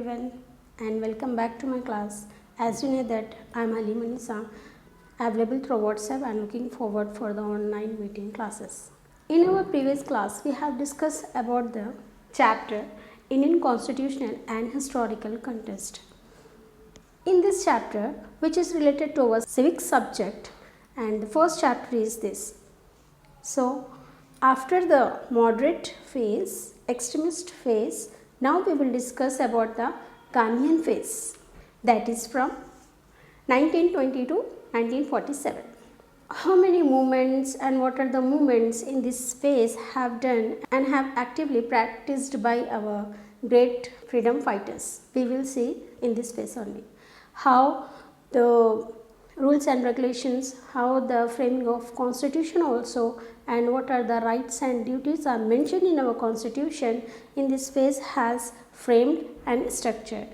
everyone and welcome back to my class. As you know that I am Halima Nisa, available through WhatsApp and looking forward for the online meeting classes. In our previous class, we have discussed about the chapter Indian Constitutional and Historical Context. In this chapter, which is related to our civic subject, and the first chapter is this. So, after the moderate phase, extremist phase, now we will discuss about the Gandhian phase, that is from 1920 to 1947. How many movements and what are the movements in this phase have done and have actively practiced by our great freedom fighters? We will see in this phase only. How the rules and regulations, how the framing of constitution also, and what are the rights and duties are mentioned in our constitution in this phase has framed and structured.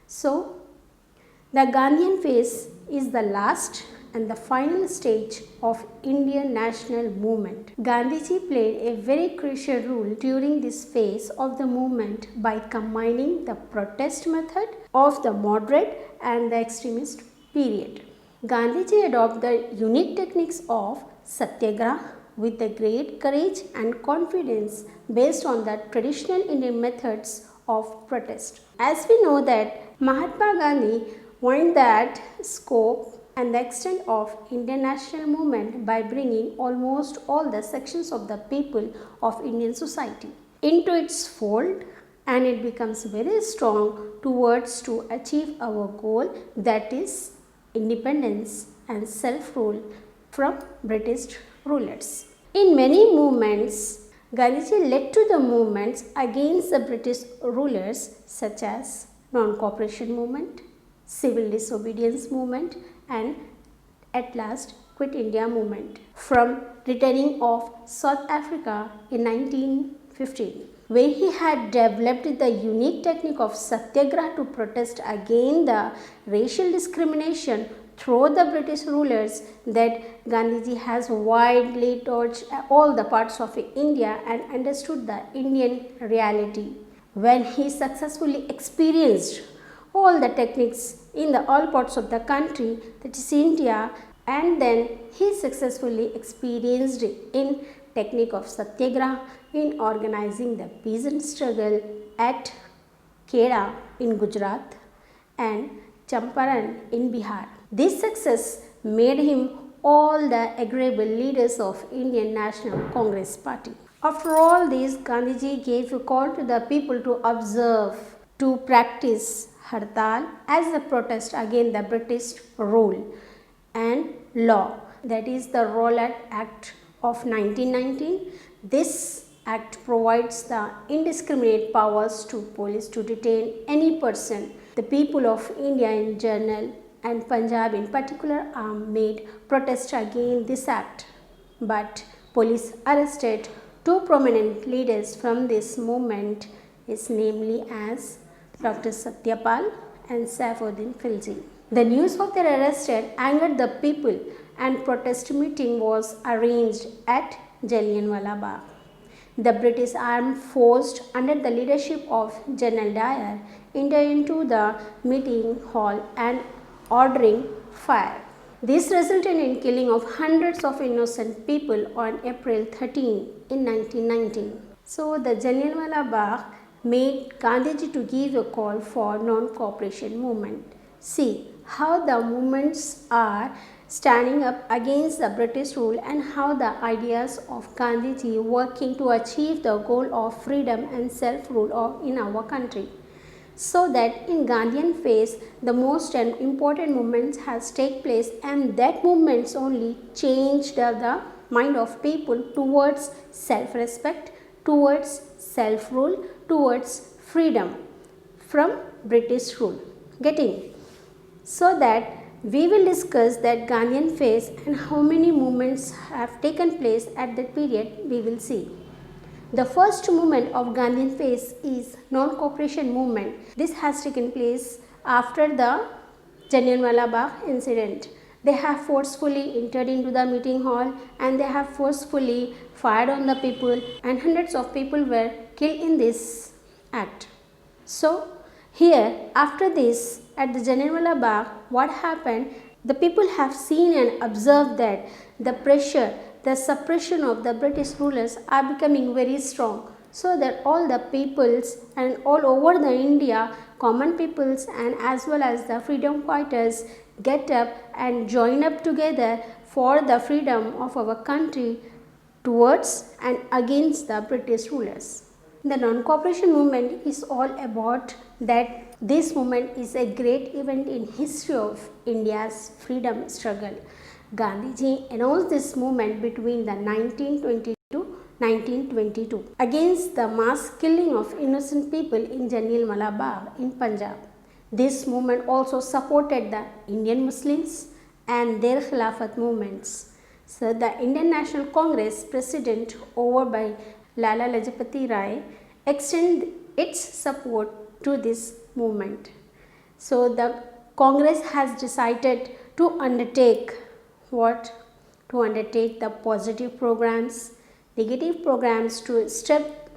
So, the Gandhian phase is the last and the final stage of Indian national movement. Gandhiji played a very crucial role during this phase of the movement by combining the protest method of the moderate and the extremist period. Gandhiji adopted the unique techniques of Satyagraha with a great courage and confidence based on the traditional Indian methods of protest. As we know that Mahatma Gandhi wanted that scope and the extent of Indian national movement by bringing almost all the sections of the people of Indian society into its fold, and it becomes very strong towards to achieve our goal, that is independence and self-rule from British rulers. In many movements, Gandhiji led to the movements against the British rulers such as non-cooperation movement, civil disobedience movement, and at last Quit India movement from returning of South Africa in 1915, where he had developed the unique technique of Satyagraha to protest against the racial discrimination through the British rulers, that Gandhiji has widely touched all the parts of India and understood the Indian reality. When he successfully experienced all the techniques in all parts of the country, that is India, and then he successfully experienced in technique of Satyagraha in organizing the peasant struggle at Kheda in Gujarat and Champaran in Bihar. This success made him all the agreeable leaders of Indian National Congress Party. After all this, Gandhiji gave a call to the people to observe, to practice Hartal as a protest against the British rule and law, that is the Rowlatt Act of 1919. This act provides the indiscriminate powers to police to detain any person. The people of India in general and Punjab in particular are made protest against this act, but police arrested two prominent leaders from this movement, is namely as Dr. Satyapal and Saifuddin Khilji. The news of their arrest angered the people and protest meeting was arranged at Jallianwala Bagh. The British armed force under the leadership of General Dyer entered into the meeting hall and ordering fire. This resulted in killing of hundreds of innocent people on April 13 in 1919. So the Jallianwala Bagh made Gandhiji to give a call for non-cooperation movement. See how the movements are standing up against the British rule and how the ideas of Gandhiji working to achieve the goal of freedom and self-rule in our country. So that in Gandhian phase, the most important movements has take place, and that movements only changed the mind of people towards self-respect, towards self-rule, towards freedom from British rule. Getting? So that we will discuss that Gandhian phase and how many movements have taken place at that period, we will see. The first movement of Gandhian phase is non-cooperation movement. This has taken place after the Jallianwala Bagh incident. They have forcefully entered into the meeting hall and they have forcefully fired on the people, and hundreds of people were killed in this act. So, Here, after this, at the Jallianwala Bagh, what happened? The people have seen and observed that the pressure, the suppression of the British rulers are becoming very strong. So that all the peoples and all over the India, common peoples and as well as the freedom fighters get up and join up together for the freedom of our country towards and against the British rulers. The non-cooperation movement is all about that this movement is a great event in history of India's freedom struggle. Gandhiji announced this movement between the 1920 to 1922 against the mass killing of innocent people in Jallianwala Bagh in Punjab. This movement also supported the Indian Muslims and their Khilafat movements. So, the Indian National Congress president over by Lala Lajpati Rai extended its support to this movement. So, the Congress has decided to undertake what? To undertake the positive programs, negative programs to spread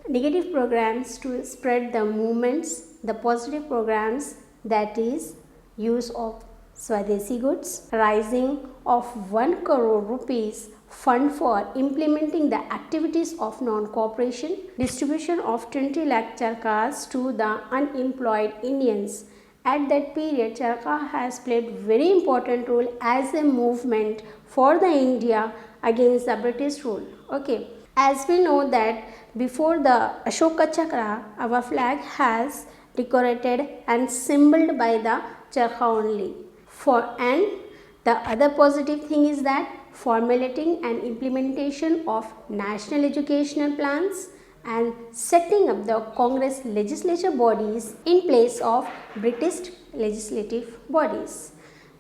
the movements, the positive programs, that is use of Swadeshi goods, rising of 1 crore rupees fund for implementing the activities of non-cooperation, distribution of 20 lakh charkhas to the unemployed Indians. At that period, charkha has played very important role as a movement for the India against the British rule. Okay, as we know that before the Ashoka Chakra, our flag has decorated and symbolized by the charkha only. And the other positive thing is that formulating and implementation of national educational plans and setting up the Congress legislature bodies in place of British legislative bodies.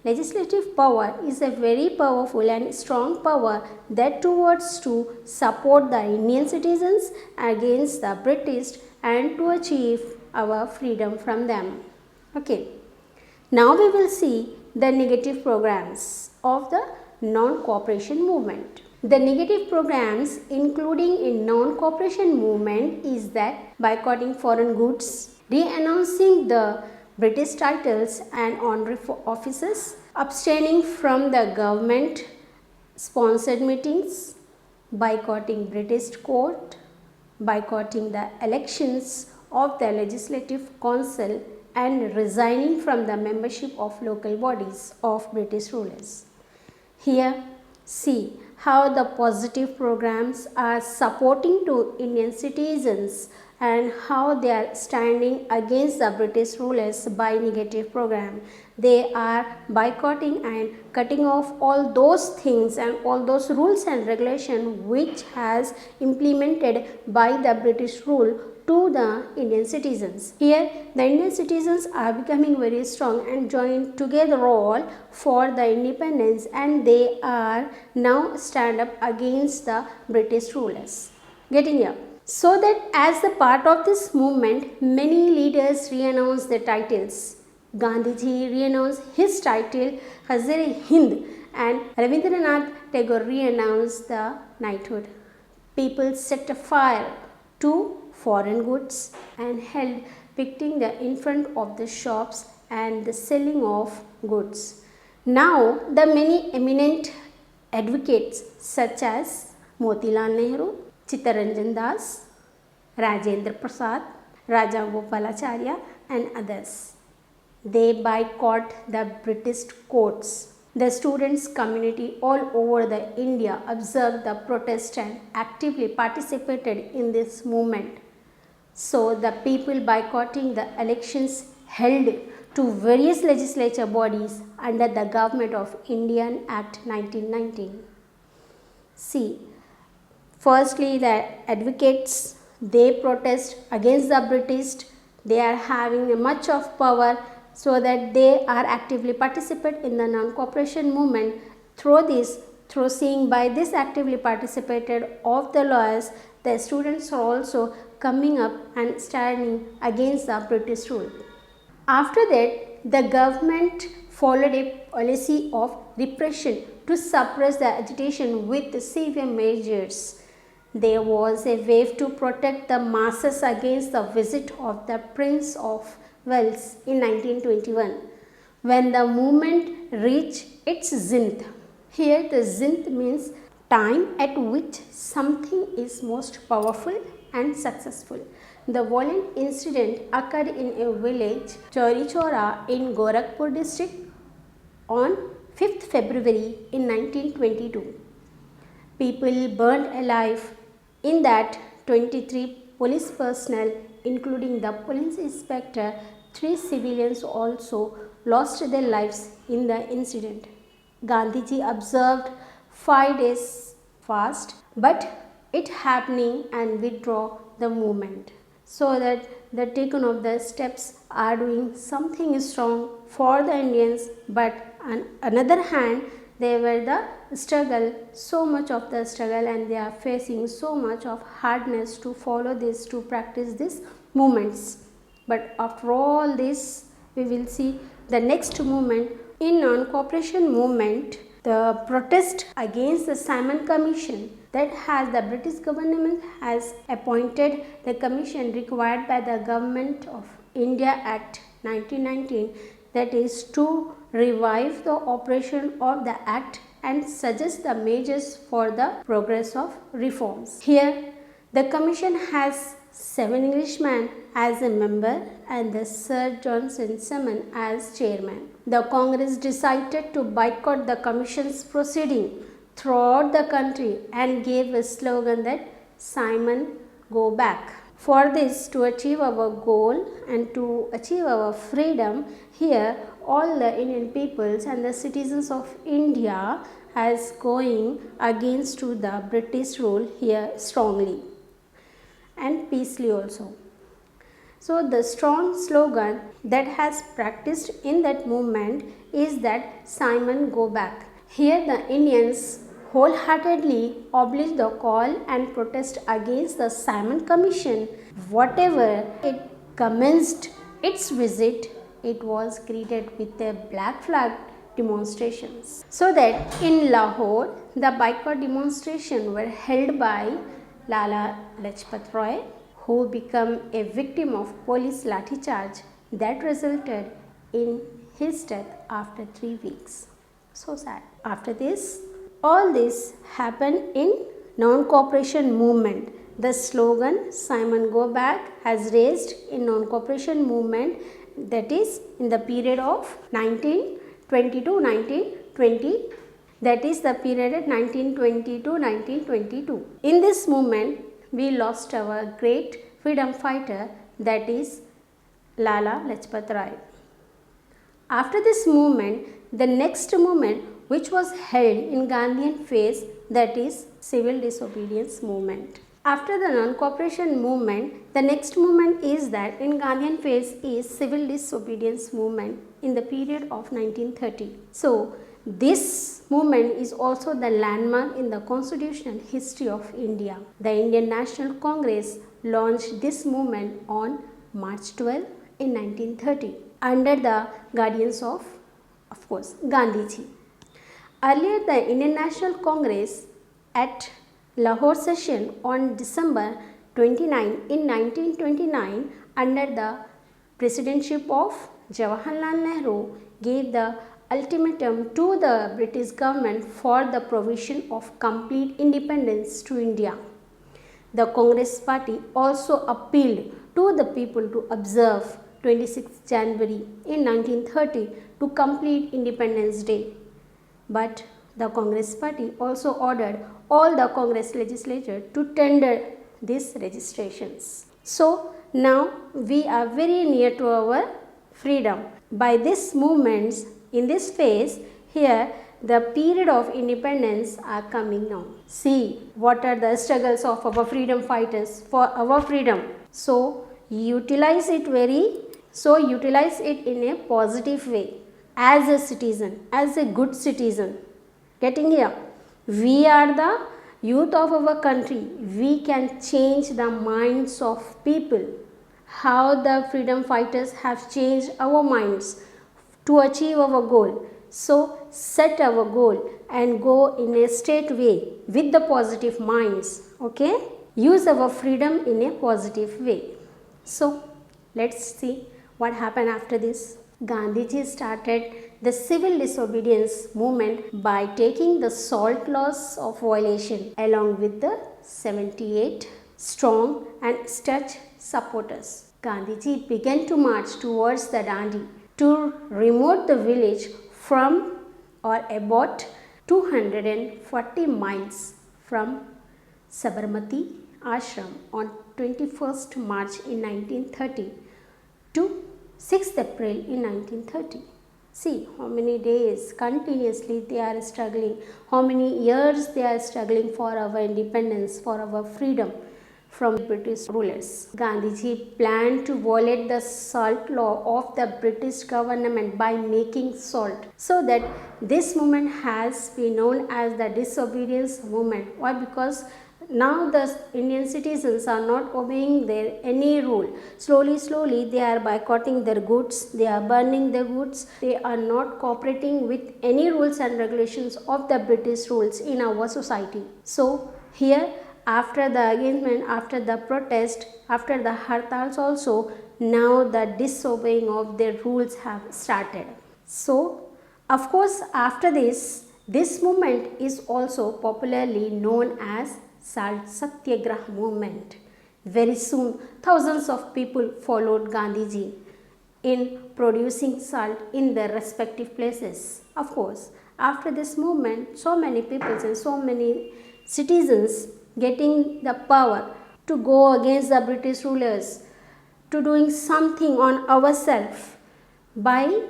Legislative power is a very powerful and strong power that towards to support the Indian citizens against the British and to achieve our freedom from them. Okay. Now we will see the negative programs of the non-cooperation movement. The negative programs including in non-cooperation movement is that boycotting foreign goods, renouncing the British titles and honorary offices, abstaining from the government sponsored meetings, boycotting British court, boycotting the elections of the Legislative Council and resigning from the membership of local bodies of British rulers. Here, see how the positive programs are supporting to Indian citizens and how they are standing against the British rulers by negative program. They are boycotting and cutting off all those things and all those rules and regulations which has implemented by the British rule to the Indian citizens. Here, the Indian citizens are becoming very strong and joined together all for the independence, and they are now stand up against the British rulers. Getting here. So that as a part of this movement, many leaders renounced their titles. Gandhiji renounced his title Hazare-Hind and Rabindranath Tagore renounced the knighthood. People set a fire to foreign goods and held picketing in front of the shops and the selling of goods. Now, the many eminent advocates such as Motilal Nehru, Chittaranjan Das, Rajendra Prasad, Raja Gopalacharya and others, they boycott the British courts. The students community all over the India observed the protest and actively participated in this movement. So, the people boycotting the elections held to various legislature bodies under the government of Indian Act 1919. See, firstly the advocates, they protest against the British, they are having much of power, so that they are actively participate in the non-cooperation movement. Through seeing by this actively participated of the lawyers, the students are also coming up and standing against the British rule. After that, the government followed a policy of repression to suppress the agitation with severe measures. There was a wave to protect the masses against the visit of the Prince of Wells in 1921 when the movement reached its zenith. Here the zenith means time at which something is most powerful and successful. The violent incident occurred in a village, Chaurichora in Gorakhpur district on 5th February in 1922. People burned alive. In that, 23 police personnel, including the police inspector, 3 civilians also lost their lives in the incident. Gandhiji observed 5 days fast, but it happening and withdraw the movement, so that the taken of the steps are doing something strong for the Indians, but on another hand they were the struggle, so much of the struggle, and they are facing so much of hardness to follow this, to practice these movements. But after all this, we will see the next movement. In non-cooperation movement, the protest against the Simon Commission, that has the British government has appointed the commission required by the Government of India Act 1919, that is to revive the operation of the act and suggest the measures for the progress of reforms. Here the commission has 7 Englishmen as a member and the Sir Johnson Salmon as chairman. The Congress decided to boycott the commission's proceeding throughout the country and gave a slogan that Simon go back. For this, to achieve our goal and to achieve our freedom, here all the Indian peoples and the citizens of India as going against to the British rule here strongly and peacefully also. So the strong slogan that has practiced in that movement is that Simon go back. Here the Indians wholeheartedly oblige the call and protest against the Simon Commission. Whatever it commenced its visit, it was greeted with a black flag demonstrations. So that in Lahore, the boycott demonstration were held by Lala Lajpat Rai, who became a victim of police lathi charge that resulted in his death after 3 weeks. So sad. After this, all this happened in non-cooperation movement. The slogan Simon go back has raised in non-cooperation movement, that is in the period of 1920 to 1920, that is the period at 1920 to 1922. In this movement, we lost our great freedom fighter, that is Lala Lajpat Rai. After this movement, the next movement which was held in Gandhian phase, that is civil disobedience movement. After the non-cooperation movement, the next movement is that in Gandhian phase is civil disobedience movement in the period of 1930. So this movement is also the landmark in the constitutional history of India. The Indian National Congress launched this movement on March 12 in 1930 under the guidance of course, Gandhiji. Earlier, the Indian National Congress at Lahore session on December 29 in 1929 under the presidency of Jawaharlal Nehru gave the ultimatum to the British government for the provision of complete independence to India. The Congress party also appealed to the people to observe 26 January in 1930 to complete Independence Day. But the Congress party also ordered all the Congress legislature to tender these registrations. So now we are very near to our freedom. By these movements, in this phase, here the period of independence are coming now. See what are the struggles of our freedom fighters for our freedom. So utilize it in a positive way as a citizen, as a good citizen. Getting here, we are the youth of our country. We can change the minds of people. How the freedom fighters have changed our minds to achieve our goal. So set our goal and go in a straight way with the positive minds. Okay, use our freedom in a positive way. So let's see What happened after this? Gandhiji started the civil disobedience movement by taking the salt laws of violation along with the 78 strong and staunch supporters. Gandhiji began to march towards the Dandi to remove the village from or about 240 miles from Sabarmati Ashram on 21st March in 1930 to 6th April in 1930. See how many days continuously they are struggling, how many years they are struggling for our independence, for our freedom from British rulers. Gandhiji planned to violate the salt law of the British government by making salt, so that this movement has been known as the disobedience movement. Why? Because now the Indian citizens are not obeying their any rule. Slowly they are boycotting their goods, they are burning their goods, they are not cooperating with any rules and regulations of the British rules in our society. So here, after the against, after the protest, after the hartals also, now the disobeying of their rules have started. So of course after this movement is also popularly known as Salt Satyagraha movement. Very soon thousands of people followed Gandhiji in producing salt in their respective places. Of course, after this movement, so many people and so many citizens getting the power to go against the British rulers, to doing something on ourselves by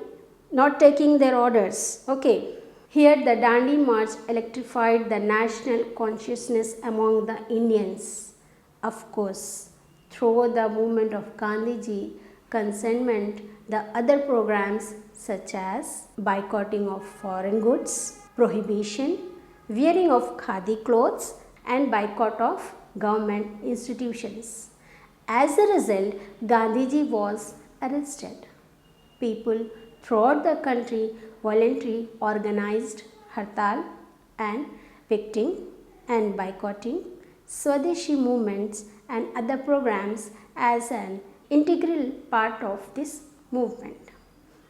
not taking their orders. Okay. Here the Dandi March electrified the national consciousness among the Indians. Of course, through the movement of Gandhiji, consentment, the other programs such as boycotting of foreign goods, prohibition, wearing of khadi clothes, and boycott of government institutions. As a result, Gandhiji was arrested. People throughout the country voluntarily organized hartal and evicting and boycotting Swadeshi movements and other programs as an integral part of this movement.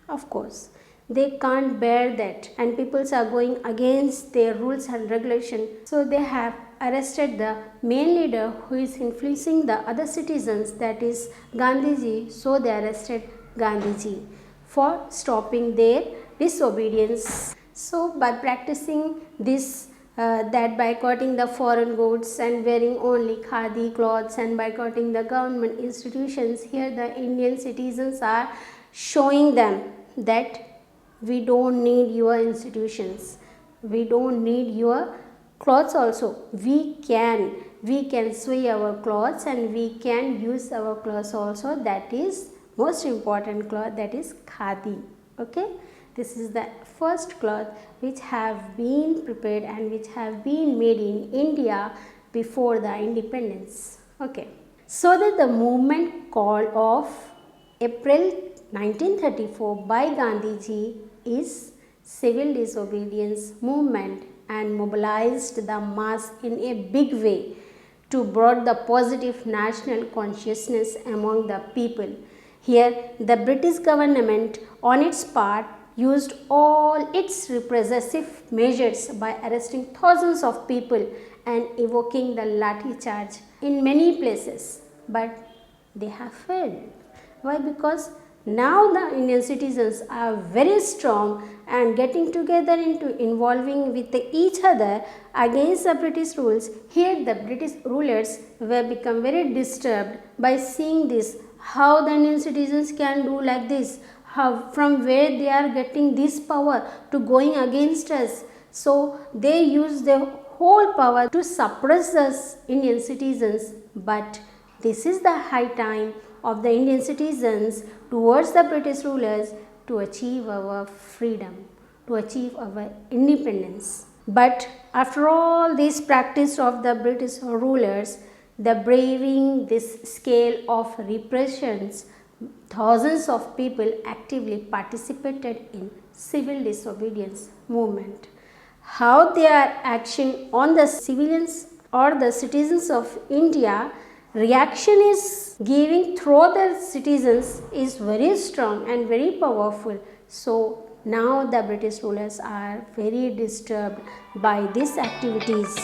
Of course, they can't bear that and people are going against their rules and regulations. So they have arrested the main leader who is influencing the other citizens, that is Gandhiji. So they arrested Gandhiji for stopping their disobedience. So by practicing this, that boycotting the foreign goods and wearing only khadi clothes and boycotting the government institutions, here the Indian citizens are showing them that we don't need your institutions, we don't need your clothes also. We can sew our clothes and we can use our clothes also. That is most important cloth, that is khadi. Okay, this is the first cloth which have been prepared and which have been made in India before the independence. Okay, so that the movement called of April 1934 by Gandhiji is civil disobedience movement and mobilized the mass in a big way to brought the positive national consciousness among the people. Here the British government on its part used all its repressive measures by arresting thousands of people and evoking the lathi charge in many places, but they have failed. Why? Because now the Indian citizens are very strong and getting together into involving with each other against the British rules. Here the British rulers were become very disturbed by seeing this, how the Indian citizens can do like this, how, from where they are getting this power to going against us. So they use their whole power to suppress us Indian citizens. But this is the high time of the Indian citizens towards the British rulers to achieve our freedom, to achieve our independence. But after all this practice of the British rulers, the braving this scale of repressions, thousands of people actively participated in civil disobedience movement. How their action on the civilians or the citizens of India reaction is giving through the citizens is very strong and very powerful. So now the British rulers are very disturbed by these activities.